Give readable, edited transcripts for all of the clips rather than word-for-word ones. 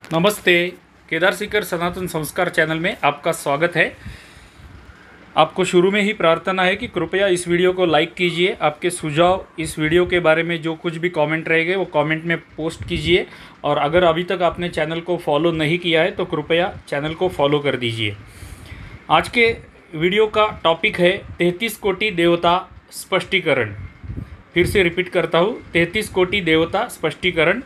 नमस्ते। केदार सीकर सनातन संस्कार चैनल में आपका स्वागत है। आपको शुरू में ही प्रार्थना है कि कृपया इस वीडियो को लाइक कीजिए। आपके सुझाव इस वीडियो के बारे में जो कुछ भी कमेंट रहेंगे वो कमेंट में पोस्ट कीजिए। और अगर अभी तक आपने चैनल को फॉलो नहीं किया है तो कृपया चैनल को फॉलो कर दीजिए। आज के वीडियो का टॉपिक है 33 कोटि देवता स्पष्टीकरण। फिर से रिपीट करता हूँ, 33 कोटि देवता स्पष्टीकरण।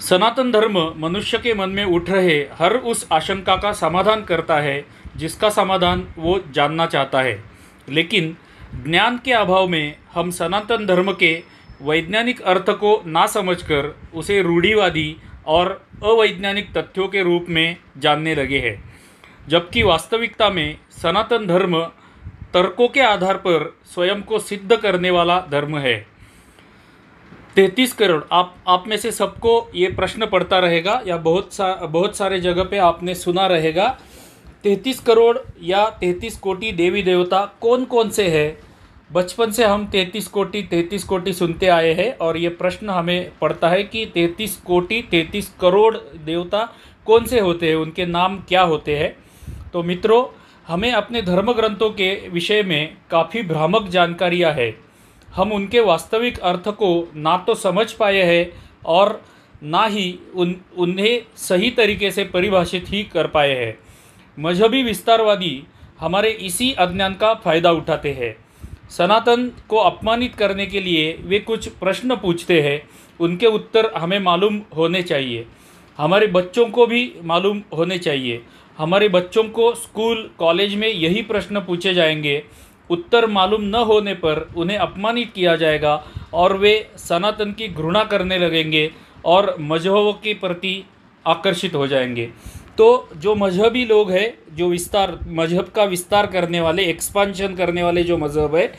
सनातन धर्म मनुष्य के मन में उठ रहे हर उस आशंका का समाधान करता है जिसका समाधान वो जानना चाहता है, लेकिन ज्ञान के अभाव में हम सनातन धर्म के वैज्ञानिक अर्थ को ना समझकर उसे रूढ़िवादी और अवैज्ञानिक तथ्यों के रूप में जानने लगे हैं, जबकि वास्तविकता में सनातन धर्म तर्कों के आधार पर स्वयं को सिद्ध करने वाला धर्म है। 33 करोड़, आप में से सबको ये प्रश्न पड़ता रहेगा या बहुत सारे जगह पे आपने सुना रहेगा। 33 करोड़ या 33 कोटि देवी देवता कौन कौन से हैं? बचपन से हम 33 कोटि सुनते आए हैं और ये प्रश्न हमें पड़ता है कि 33 कोटि 33 करोड़ देवता कौन से होते हैं, उनके नाम क्या होते हैं। तो मित्रों, हमें अपने धर्म ग्रंथों के विषय में काफ़ी भ्रामक जानकारियाँ है। हम उनके वास्तविक अर्थ को ना तो समझ पाए हैं और ना ही उन्हें सही तरीके से परिभाषित ही कर पाए हैं। मजहबी विस्तारवादी हमारे इसी अज्ञान का फ़ायदा उठाते हैं। सनातन को अपमानित करने के लिए वे कुछ प्रश्न पूछते हैं, उनके उत्तर हमें मालूम होने चाहिए, हमारे बच्चों को भी मालूम होने चाहिए। हमारे बच्चों को स्कूल कॉलेज में यही प्रश्न पूछे जाएंगे, उत्तर मालूम न होने पर उन्हें अपमानित किया जाएगा और वे सनातन की घृणा करने लगेंगे और मजहब के प्रति आकर्षित हो जाएंगे। तो जो मजहबी लोग हैं, जो मजहब का विस्तार करने वाले, एक्सपांशन करने वाले जो मजहब है,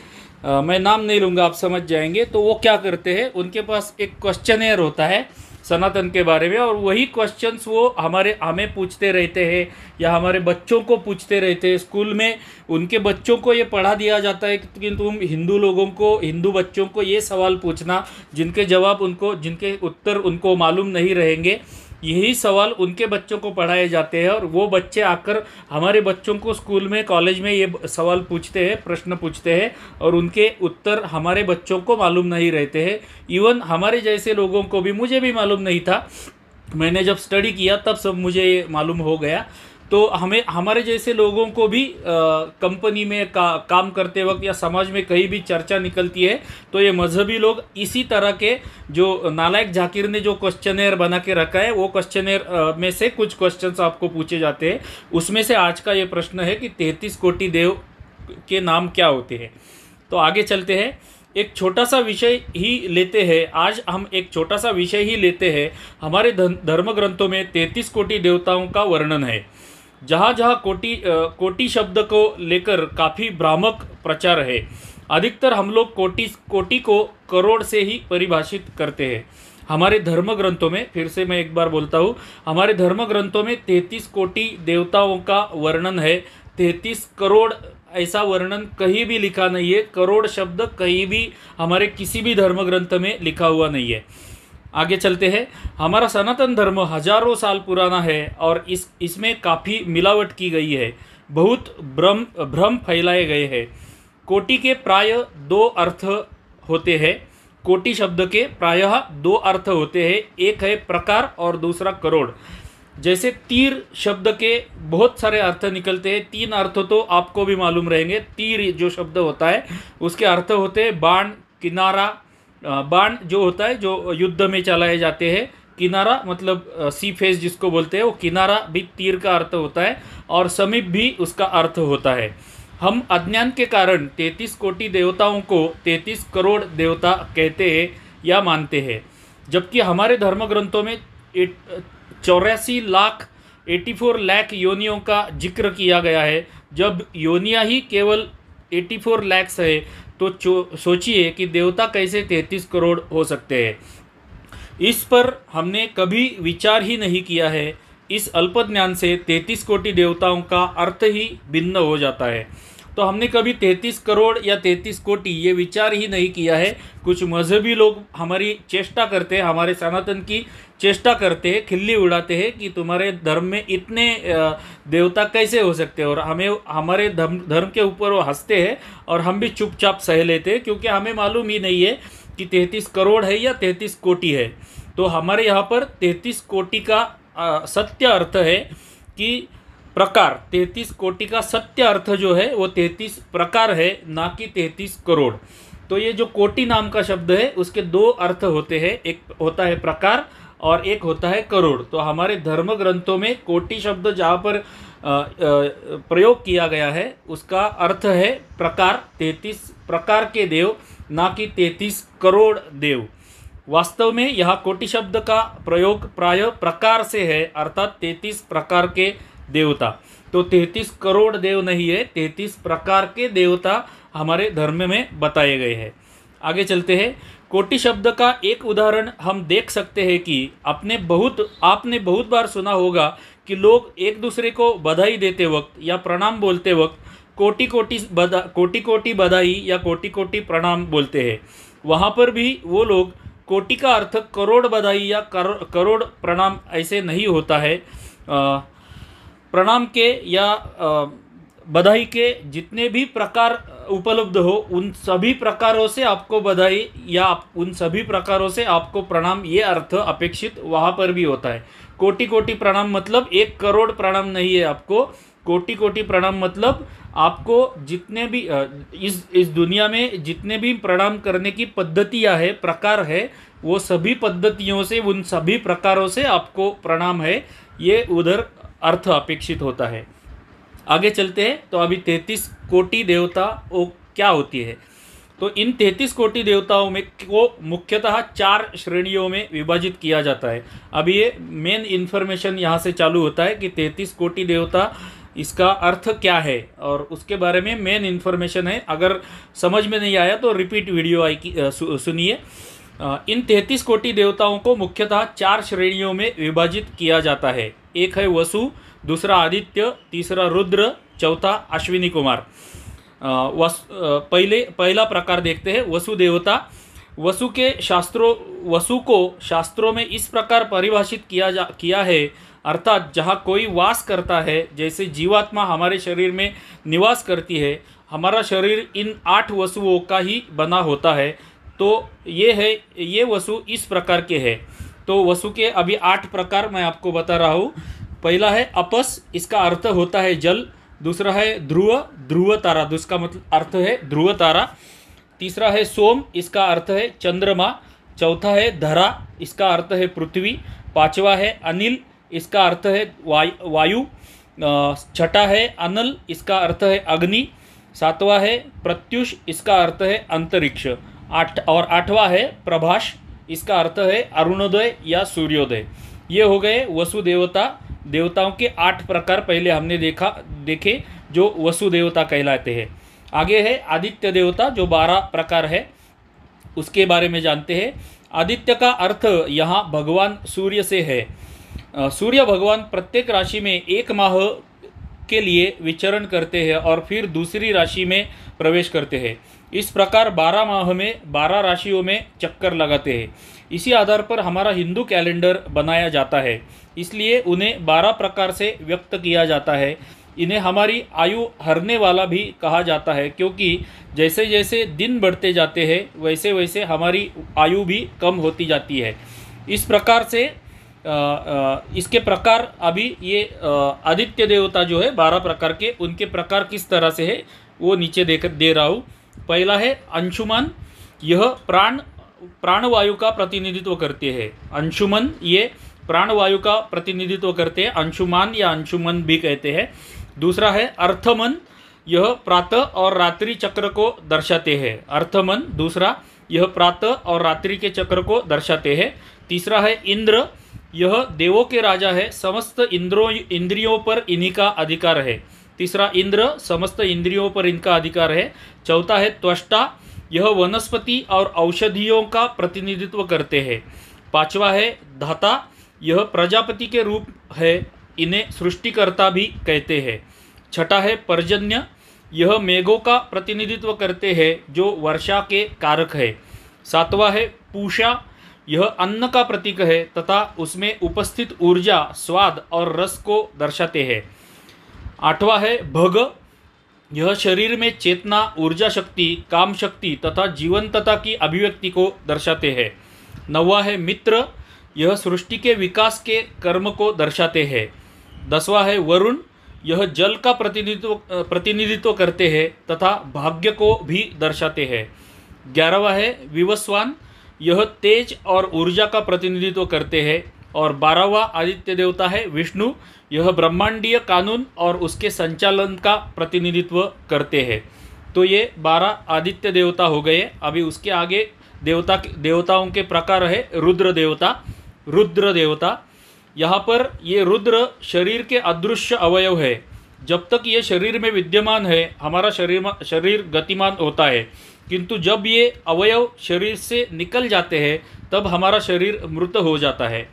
मैं नाम नहीं लूँगा, आप समझ जाएंगे। तो वो क्या करते हैं, उनके पास एक क्वेश्चनेयर होता है सनातन के बारे में, और वही क्वेश्चंस वो हमें पूछते रहते हैं या हमारे बच्चों को पूछते रहते हैं। स्कूल में उनके बच्चों को ये पढ़ा दिया जाता है कि तुम हिंदू बच्चों को ये सवाल पूछना जिनके उत्तर उनको मालूम नहीं रहेंगे। यही सवाल उनके बच्चों को पढ़ाए जाते हैं और वो बच्चे आकर हमारे बच्चों को स्कूल में, कॉलेज में ये सवाल पूछते हैं, प्रश्न पूछते हैं और उनके उत्तर हमारे बच्चों को मालूम नहीं रहते हैं। इवन हमारे जैसे लोगों को भी, मुझे भी मालूम नहीं था, मैंने जब स्टडी किया तब सब मुझे ये मालूम हो गया। तो हमारे जैसे लोगों को भी कंपनी में काम करते वक्त या समाज में कहीं भी चर्चा निकलती है तो ये मजहबी लोग इसी तरह के, जो नालायक जाकिर ने जो क्वेश्चनेयर बना के रखा है, वो क्वेश्चनेयर में से कुछ क्वेश्चंस आपको पूछे जाते हैं। उसमें से आज का ये प्रश्न है कि 33 कोटि देव के नाम क्या होते हैं। तो आगे चलते हैं, एक छोटा सा विषय ही लेते हैं। आज हम एक छोटा सा विषय ही लेते हैं। हमारे धर्म ग्रंथों में 33 कोटि देवताओं का वर्णन है। जहाँ जहाँ कोटि शब्द को लेकर काफ़ी भ्रामक प्रचार है। अधिकतर हम लोग कोटि को करोड़ से ही परिभाषित करते हैं। हमारे धर्म ग्रंथों में, फिर से मैं एक बार बोलता हूँ, हमारे धर्म ग्रंथों में 33 कोटि देवताओं का वर्णन है। 33 करोड़ ऐसा वर्णन कहीं भी लिखा नहीं है। करोड़ शब्द कहीं भी हमारे किसी भी धर्म ग्रंथ में लिखा हुआ नहीं है। आगे चलते हैं। हमारा सनातन धर्म हजारों साल पुराना है और इसमें काफ़ी मिलावट की गई है। बहुत भ्रम फैलाए गए हैं। कोटि के प्राय दो अर्थ होते हैं। कोटि शब्द के प्रायः दो अर्थ होते हैं, एक है प्रकार और दूसरा करोड़। जैसे तीर शब्द के बहुत सारे अर्थ निकलते हैं। 3 अर्थ तो आपको भी मालूम रहेंगे। तीर जो शब्द होता है उसके अर्थ होते हैं बाण, किनारा। बाण जो होता है जो युद्ध में चलाए जाते हैं, किनारा मतलब सी फेस जिसको बोलते हैं, वो किनारा भी तीर का अर्थ होता है और समीप भी उसका अर्थ होता है। हम अज्ञान के कारण 33 कोटि देवताओं को 33 करोड़ देवता कहते हैं या मानते हैं, जबकि हमारे धर्म ग्रंथों में 84 लाख योनियों का जिक्र किया गया है। जब योनियाँ ही केवल 84 लाख है तो सोचिए कि देवता कैसे 33 करोड़ हो सकते हैं। इस पर हमने कभी विचार ही नहीं किया है। इस अल्प ज्ञान से 33 कोटि देवताओं का अर्थ ही भिन्न हो जाता है। तो हमने कभी 33 करोड़ या 33 कोटि ये विचार ही नहीं किया है। कुछ मजहबी लोग हमारी चेष्टा करते हैं, हमारे सनातन की चेष्टा करते हैं, खिल्ली उड़ाते हैं कि तुम्हारे धर्म में इतने देवता कैसे हो सकते हैं, और हमें हमारे धर्म के ऊपर वो हंसते हैं और हम भी चुपचाप सह लेते हैं, क्योंकि हमें मालूम ही नहीं है कि 33 करोड़ है या 33 कोटि है। तो हमारे यहाँ पर 33 कोटि का सत्य अर्थ है कि प्रकार, 33 कोटि का सत्य अर्थ जो है वो 33 प्रकार है, ना कि 33 करोड़। तो ये जो कोटि नाम का शब्द है उसके दो अर्थ होते हैं, एक होता है प्रकार और एक होता है करोड़। तो हमारे धर्म ग्रंथों में कोटि शब्द जहाँ पर प्रयोग किया गया है उसका अर्थ है प्रकार, 33 प्रकार के देव, ना कि 33 करोड़ देव। वास्तव में यहाँ कोटि शब्द का प्रयोग प्राय प्रकार से है, अर्थात 33 प्रकार के देवता। तो 33 करोड़ देव नहीं है, 33 प्रकार के देवता हमारे धर्म में बताए गए हैं। आगे चलते हैं। कोटि शब्द का एक उदाहरण हम देख सकते हैं कि आपने बहुत बार सुना होगा कि लोग एक दूसरे को बधाई देते वक्त या प्रणाम बोलते वक्त कोटि कोटि बधाई या कोटि कोटि प्रणाम बोलते हैं। वहाँ पर भी वो लोग कोटि का अर्थ करोड़ बधाई या करोड़ प्रणाम ऐसे नहीं होता है। प्रणाम के या बधाई के जितने भी प्रकार उपलब्ध हो उन सभी प्रकारों से आपको बधाई या उन सभी प्रकारों से आपको प्रणाम, ये अर्थ अपेक्षित वहाँ पर भी होता है। कोटि कोटि प्रणाम मतलब 1 करोड़ प्रणाम नहीं है आपको। कोटि कोटि प्रणाम मतलब आपको जितने भी इस दुनिया में जितने भी प्रणाम करने की पद्धतियाँ है, प्रकार है, वो सभी पद्धतियों से, उन सभी प्रकारों से आपको प्रणाम है, ये उधर अर्थ अपेक्षित होता है। आगे चलते हैं। तो अभी 33 कोटि देवता वो क्या होती है। तो इन 33 कोटि देवताओं में को मुख्यतः 4 श्रेणियों में विभाजित किया जाता है। अभी ये मेन इन्फॉर्मेशन यहाँ से चालू होता है कि 33 कोटि देवता इसका अर्थ क्या है, और उसके बारे में मेन इन्फॉर्मेशन है। अगर समझ में नहीं आया तो रिपीट वीडियो सुनिए। इन 33 कोटि देवताओं को मुख्यतः 4 श्रेणियों में विभाजित किया जाता है। एक है वसु, दूसरा आदित्य, तीसरा रुद्र, चौथा अश्विनी कुमार। पहला प्रकार देखते हैं वसु देवता। वसु को शास्त्रों में इस प्रकार परिभाषित किया है, अर्थात जहाँ कोई वास करता है, जैसे जीवात्मा हमारे शरीर में निवास करती है, हमारा शरीर इन 8 वसुओं का ही बना होता है। तो ये वसु इस प्रकार के हैं। तो वसु के अभी 8 प्रकार मैं आपको बता रहा हूँ। पहला है अपस, इसका अर्थ होता है जल। दूसरा है ध्रुव तारा, जिसका मतलब अर्थ है ध्रुव तारा। तीसरा है सोम, इसका अर्थ है चंद्रमा। चौथा है धरा, इसका अर्थ है पृथ्वी। पांचवा है अनिल, इसका अर्थ है वायु। छठा है अनल, इसका अर्थ है अग्नि। सातवां है प्रत्युष, इसका अर्थ है अंतरिक्ष। आठवां है प्रभाष, इसका अर्थ है अरुणोदय या सूर्योदय। ये हो गए वसु देवताओं के 8 प्रकार पहले हमने देखे जो वसु देवता कहलाते हैं। आगे है आदित्य देवता जो 12 प्रकार है, उसके बारे में जानते हैं। आदित्य का अर्थ यहाँ भगवान सूर्य से है। सूर्य भगवान प्रत्येक राशि में 1 माह के लिए विचरण करते हैं और फिर दूसरी राशि में प्रवेश करते हैं। इस प्रकार 12 माह में 12 राशियों में चक्कर लगाते हैं। इसी आधार पर हमारा हिंदू कैलेंडर बनाया जाता है, इसलिए उन्हें 12 प्रकार से व्यक्त किया जाता है। इन्हें हमारी आयु हरने वाला भी कहा जाता है, क्योंकि जैसे जैसे दिन बढ़ते जाते हैं वैसे वैसे हमारी आयु भी कम होती जाती है। इस प्रकार से इसके प्रकार अभी ये आदित्य देवता जो है 12 प्रकार के, उनके प्रकार किस तरह से है वो नीचे दे रहा हूँ। पहला है अंशुमान, यह प्राणवायु का प्रतिनिधित्व करते हैं। अंशुमन ये प्राणवायु का प्रतिनिधित्व करते हैं, अंशुमान या अंशुमन भी कहते हैं। दूसरा है अर्थमन, यह प्रातः और रात्रि चक्र को दर्शाते हैं। अर्थमन दूसरा, यह प्रातः और रात्रि के चक्र को दर्शाते हैं। तीसरा है इंद्र, यह देवों के राजा है, समस्त इंद्रियों पर इन्हीं का अधिकार है। तीसरा इंद्र, समस्त इंद्रियों पर इनका अधिकार है। चौथा है त्वष्टा, यह वनस्पति और औषधियों का प्रतिनिधित्व करते हैं। पांचवा है धाता, यह प्रजापति के रूप है, इन्हें सृष्टिकर्ता भी कहते हैं। छठा है पर्जन्य, यह मेघों का प्रतिनिधित्व करते हैं जो वर्षा के कारक है। सातवां है पूषा, यह अन्न का प्रतीक है तथा उसमें उपस्थित ऊर्जा, स्वाद और रस को दर्शाते हैं। 8वां है भग। यह शरीर में चेतना, ऊर्जा शक्ति, काम शक्ति तथा जीवंतता की अभिव्यक्ति को दर्शाते हैं। 9वां है मित्र। यह सृष्टि के विकास के कर्म को दर्शाते हैं। 10वां है वरुण। यह जल का प्रतिनिधित्व करते हैं तथा भाग्य को भी दर्शाते हैं। 11वां है विवस्वान। यह तेज और ऊर्जा का प्रतिनिधित्व करते हैं। और 12वां आदित्य देवता है विष्णु। यह ब्रह्मांडीय कानून और उसके संचालन का प्रतिनिधित्व करते हैं। तो ये 12 आदित्य देवता हो गए। अभी उसके आगे देवताओं के प्रकार है रुद्र देवता। रुद्र देवता, यहाँ पर ये रुद्र शरीर के अदृश्य अवयव है। जब तक ये शरीर में विद्यमान है हमारा शरीर गतिमान होता है, किंतु जब ये अवयव शरीर से निकल जाते हैं तब हमारा शरीर मृत हो जाता है।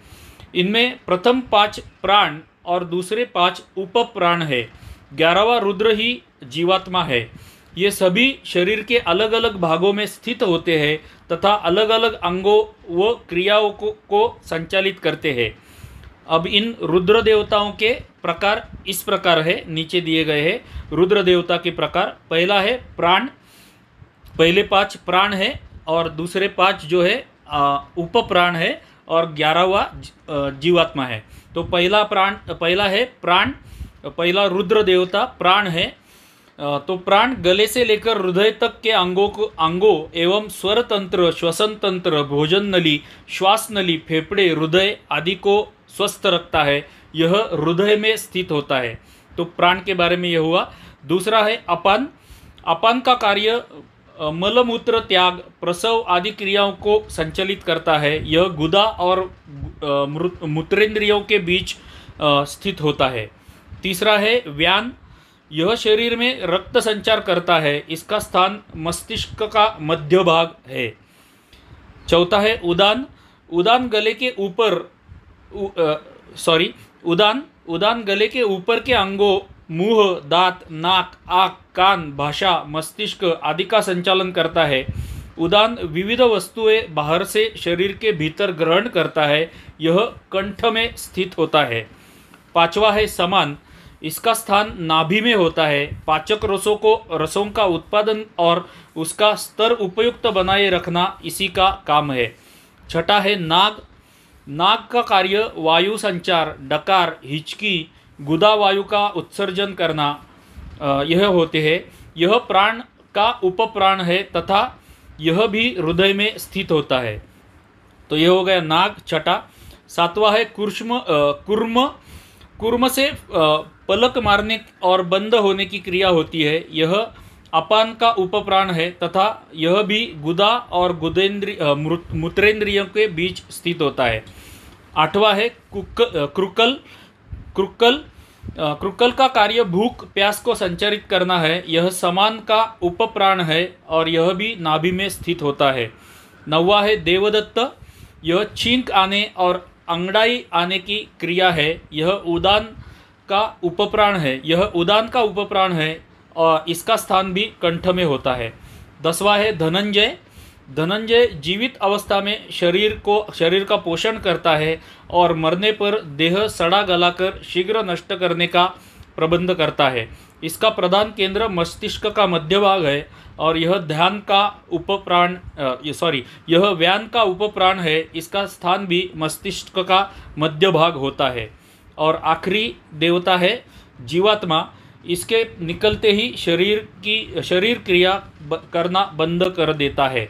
इनमें प्रथम 5 प्राण और दूसरे 5 उपप्राण है। 11वां रुद्र ही जीवात्मा है। ये सभी शरीर के अलग अलग भागों में स्थित होते हैं तथा अलग अलग अंगों व क्रियाओं को संचालित करते हैं। अब इन रुद्र देवताओं के प्रकार इस प्रकार है, नीचे दिए गए हैं रुद्र देवता के प्रकार। पहला है प्राण। पहले 5 प्राण है और दूसरे 5 जो है उपप्राण है और 11वां जीवात्मा है। तो पहला है प्राण। पहला रुद्र देवता प्राण है। तो प्राण गले से लेकर हृदय तक के अंगों एवं स्वर तंत्र, श्वसन तंत्र, भोजन नली, श्वास नली, फेफड़े, हृदय आदि को स्वस्थ रखता है। यह हृदय में स्थित होता है। तो प्राण के बारे में यह हुआ। दूसरा है अपान। अपान का कार्य मलमूत्र त्याग, प्रसव आदि क्रियाओं को संचालित करता है। यह गुदा और मूत्रेंद्रियों के बीच स्थित होता है। तीसरा है व्यान। यह शरीर में रक्त संचार करता है। इसका स्थान मस्तिष्क का मध्य भाग है। चौथा है उदान। उदान गले के ऊपर उदान गले के ऊपर के अंगों मुंह, दांत, नाक, आँख, कान, भाषा, मस्तिष्क आदि का संचालन करता है। उदान विविध वस्तुएं बाहर से शरीर के भीतर ग्रहण करता है। यह कंठ में स्थित होता है। 5वां है समान। इसका स्थान नाभि में होता है। पाचक रसों का उत्पादन और उसका स्तर उपयुक्त बनाए रखना इसी का काम है। 6ठा है नाग। नाग का कार्य वायु संचार, डकार, हिचकी, गुदा वायु का उत्सर्जन करना यह होते हैं। यह प्राण का उपप्राण है तथा यह भी हृदय में स्थित होता है। तो यह हो गया नाग 6ठा। 7वां है कुर्म। कुर्म से पलक मारने और बंद होने की क्रिया होती है। यह अपान का उपप्राण है तथा यह भी गुदा और मूत्रेंद्रियों के बीच स्थित होता है। 8वां है क्रुकल। क्रुकल का कार्य भूख प्यास को संचारित करना है। यह समान का उपप्राण है और यह भी नाभि में स्थित होता है। 9वां है देवदत्त। यह छींक आने और अंगड़ाई आने की क्रिया है। यह उदान का उपप्राण है और इसका स्थान भी कंठ में होता है। 10वां है धनंजय। धनंजय जीवित अवस्था में शरीर का पोषण करता है और मरने पर देह सड़ा गलाकर शीघ्र नष्ट करने का प्रबंध करता है। इसका प्रधान केंद्र मस्तिष्क का मध्य भाग है और यह व्यान का उपप्राण है। इसका स्थान भी मस्तिष्क का मध्य भाग होता है। और आखिरी देवता है जीवात्मा। इसके निकलते ही शरीर क्रिया करना बंद कर देता है।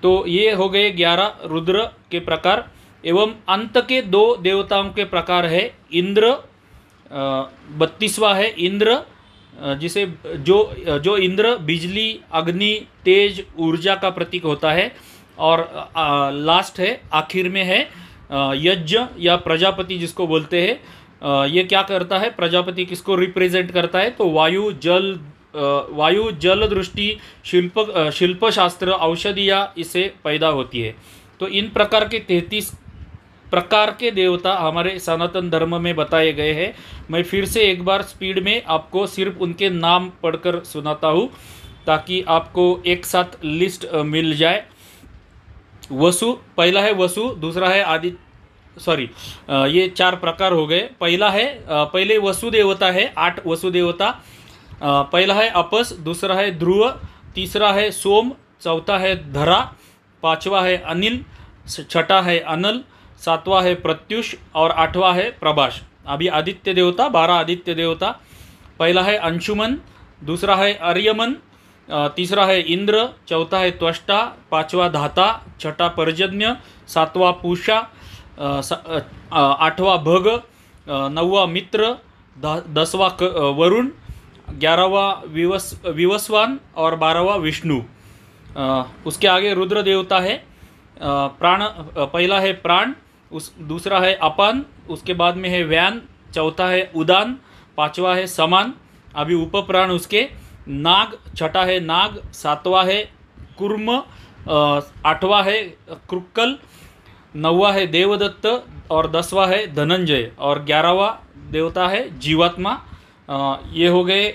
तो ये हो गए 11 रुद्र के प्रकार। एवं अंत के 2 देवताओं के प्रकार है इंद्र। 32वां है इंद्र, जिसे जो इंद्र बिजली, अग्नि, तेज, ऊर्जा का प्रतीक होता है। और लास्ट है, आखिर में है यज्ञ या प्रजापति जिसको बोलते हैं। ये क्या करता है, प्रजापति किसको रिप्रेजेंट करता है? तो वायु जल दृष्टि, शिल्पशास्त्र, औषधियाँ इससे पैदा होती है। तो इन प्रकार के 33 प्रकार के देवता हमारे सनातन धर्म में बताए गए हैं। मैं फिर से एक बार स्पीड में आपको सिर्फ उनके नाम पढ़कर सुनाता हूँ ताकि आपको एक साथ लिस्ट मिल जाए। वसु, पहला है वसु, दूसरा है सॉरी, ये 4 प्रकार हो गए। पहला है पहले वसु देवता है, 8 वसु देवता। पहला है अपस, दूसरा है ध्रुव, तीसरा है सोम, चौथा है धरा, पांचवा है अनिल, छठा है अनल, सातवां है प्रत्युष और आठवां है प्रभाष। अभी आदित्य देवता, 12 आदित्य देवता। पहला है अंशुमन, दूसरा है आर्यमन, तीसरा है इंद्र, चौथा है त्वष्टा, पांचवा धाता, छठा पर्जन्य, सातवां पूषा, आठवां भग, नौवा मित्र, 10वां वरुण, 11वां विवस्वान और 12वां विष्णु। उसके आगे रुद्र देवता है। प्राण, पहला है प्राण, दूसरा है अपान, उसके बाद में है व्यान, चौथा है उदान, पांचवा है समान। अभी उपप्राण उसके नाग, छठा है नाग, सातवां है कुर्म, आठवां है क्रुक्कल, नौवा है देवदत्त और 10वां है धनंजय और 11वां देवता है जीवात्मा। ये हो गए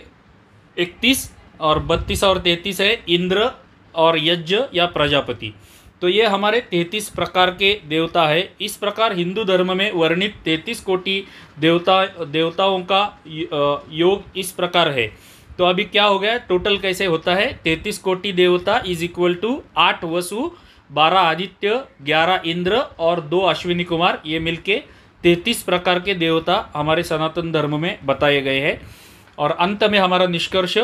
31 और 32 और 33 है इंद्र और यज्ञ या प्रजापति। तो ये हमारे 33 प्रकार के देवता है। इस प्रकार हिंदू धर्म में वर्णित 33 कोटि देवताओं का योग इस प्रकार है। तो अभी क्या हो गया, टोटल कैसे होता है, 33 कोटि देवता इज इक्वल टू 8 वसु, 12 आदित्य, 11 इंद्र और 2 अश्विनी कुमार, ये मिलके 33 प्रकार के देवता हमारे सनातन धर्म में बताए गए हैं। और अंत में हमारा निष्कर्ष,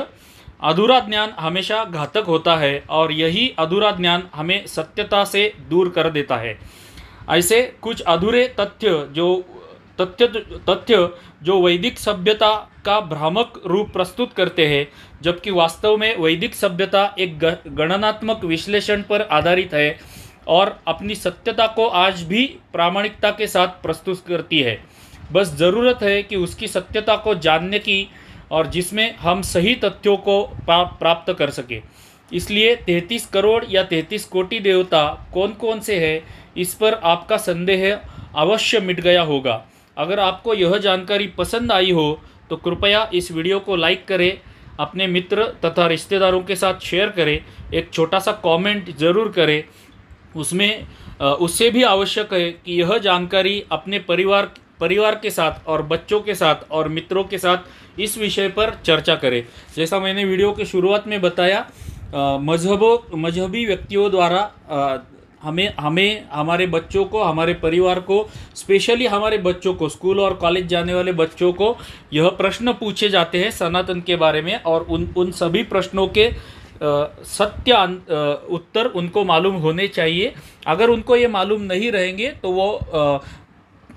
अधूरा ज्ञान हमेशा घातक होता है और यही अधूरा ज्ञान हमें सत्यता से दूर कर देता है। ऐसे कुछ अधूरे तथ्य जो वैदिक सभ्यता का भ्रामक रूप प्रस्तुत करते हैं, जबकि वास्तव में वैदिक सभ्यता एक गणनात्मक विश्लेषण पर आधारित है और अपनी सत्यता को आज भी प्रामाणिकता के साथ प्रस्तुत करती है। बस ज़रूरत है कि उसकी सत्यता को जानने की और जिसमें हम सही तथ्यों को प्राप्त कर सके। इसलिए 33 करोड़ या 33 कोटि देवता कौन कौन से हैं, इस पर आपका संदेह अवश्य मिट गया होगा। अगर आपको यह जानकारी पसंद आई हो तो कृपया इस वीडियो को लाइक करें, अपने मित्र तथा रिश्तेदारों के साथ शेयर करें, एक छोटा सा कमेंट ज़रूर करें। उससे भी आवश्यक है कि यह जानकारी अपने परिवार के साथ और बच्चों के साथ और मित्रों के साथ इस विषय पर चर्चा करें। जैसा मैंने वीडियो के शुरुआत में बताया, मजहबी व्यक्तियों द्वारा हमें हमारे बच्चों को, हमारे परिवार को, स्पेशली हमारे बच्चों को, स्कूल और कॉलेज जाने वाले बच्चों को यह प्रश्न पूछे जाते हैं सनातन के बारे में और उन सभी प्रश्नों के सत्य उत्तर उनको मालूम होने चाहिए। अगर उनको ये मालूम नहीं रहेंगे तो वो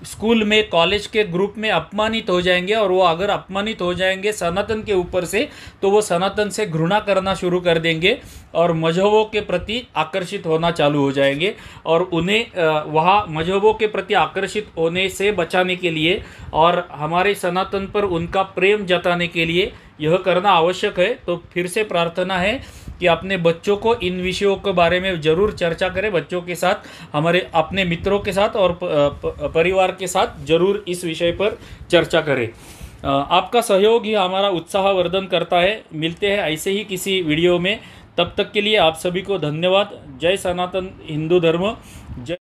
स्कूल में, कॉलेज के ग्रुप में अपमानित हो जाएंगे और वो अगर अपमानित हो जाएंगे सनातन के ऊपर से तो वो सनातन से घृणा करना शुरू कर देंगे और मजहबों के प्रति आकर्षित होना चालू हो जाएंगे। और उन्हें वहाँ मजहबों के प्रति आकर्षित होने से बचाने के लिए और हमारे सनातन पर उनका प्रेम जताने के लिए यह करना आवश्यक है। तो फिर से प्रार्थना है कि अपने बच्चों को इन विषयों के बारे में ज़रूर चर्चा करें, बच्चों के साथ, हमारे अपने मित्रों के साथ और परिवार के साथ ज़रूर इस विषय पर चर्चा करें। आपका सहयोग ही हमारा उत्साहवर्धन करता है। मिलते हैं ऐसे ही किसी वीडियो में, तब तक के लिए आप सभी को धन्यवाद। जय सनातन हिंदू धर्म, जय।